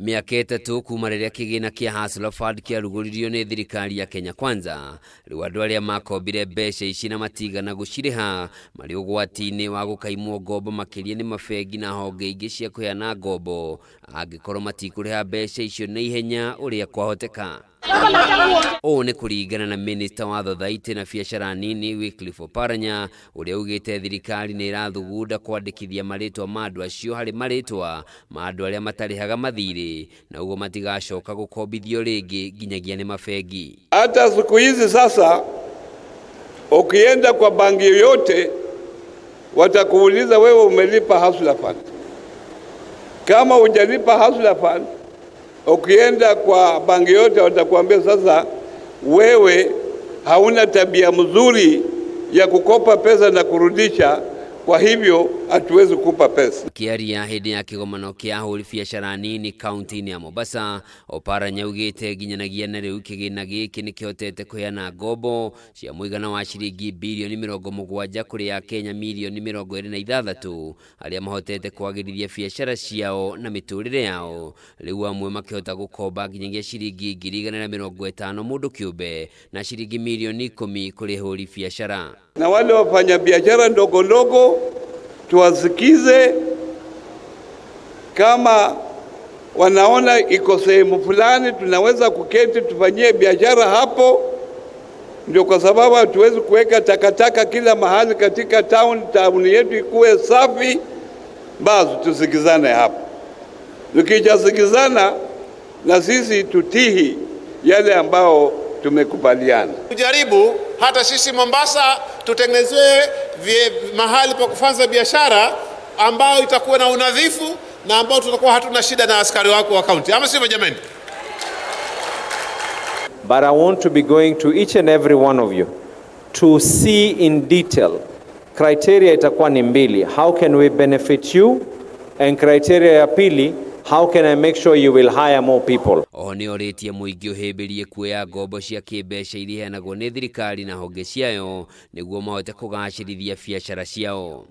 Miaka itatu kuma riria kigina kia Hustler Fund kiarugũririo ni thirikari ya Kenya Kwanza, riu andu aria makombire mbeca ici na matigana guciriha mari ugwati-ini wa gukaimwo ngombo makiria ni mabengi na honge ingi cia kuheana ngombo angikorwo matikuriha mbeca icio na ihenya uria kwahoteka. O ni kuringana na Minister wa Thothaiti na biacara nini Wycliffe Oparanya uria ugite thirikari ni irathugunda kwandikithia maritwa ma andu acio hari maritwa ma andu aria matarihaga mathiri na ugo matigacoka gukombithio ringi nginyagia ni mabengi. Hata siku hizi sasa ukienda kwa banki yoyote watakuuliza wewe umelipa Hustler Fund. Kama hujalipa Hustler Fund, ukienda kwa banki yote watakuambia sasa wewe hauna tabia mzuri ya kukopa pesa na kurudisha, kwa hivyo hatuwezi kukupa pesa. Kiaria hindi ya kigomano kia ahuri biacara nini kaunti-ini ya Mombasa, Oparanya ugite nginyanagia na riu kigina giki nikihotete kuheana ngombo cia muigana wa ciringi bilioni 70 kuri ya Kenya milioni 26 aria mahotete kwagirithia biacara ciao na miturire yao. Riu amwe makihota gukomba nginyagia ciringi 150 mundu kiumbe na ciringi milioni 10 kuri ahuri biacara. Na wale wafanya biashara ndogo ndogo tuwasikize, kama wanaona iko sehemu fulani tunaweza kuketi tufanyie biashara hapo. Ndio kwa sababu hatuwezi kuweka takataka kila mahali katika town yetu ikuwe safi. Basi tusikizane hapo, tukijasikizana na sisi tutihi yale ambao tumekubaliana. Tujaribu hata sisi Mombasa tutengenezwe mahali pa kufanya biashara ambao itakuwa na unadhifu na ambao tutakuwa hatuna shida na askari wako wa county. Ama sivyo jamani? But I want to be going to each and every one of you to see in detail. Criteria itakuwa ni mbili. How can we benefit you? And criteria ya pili, how can I make sure you will hire more people? Oni oritie muingi uhimbirie kuoya ngombo cia kimbeca iria iheanagwo ni thirikari na honge ciayo niguo mahote kugacirithia biacara ciao.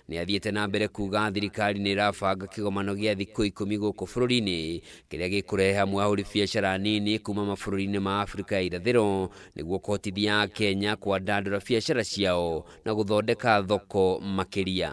Ni athiete na mbere kuga thirikari ni irabanga kigomano gia thikũ 10 guku bururi-ini kiria gikurehe hamwe ahuri biacara nini kuma mabũrũri-inĩ ma Afrika ya irathĩro niguo kuhotithia Kenya kwandandũra biacara ciao na guthondeka thoko makiria.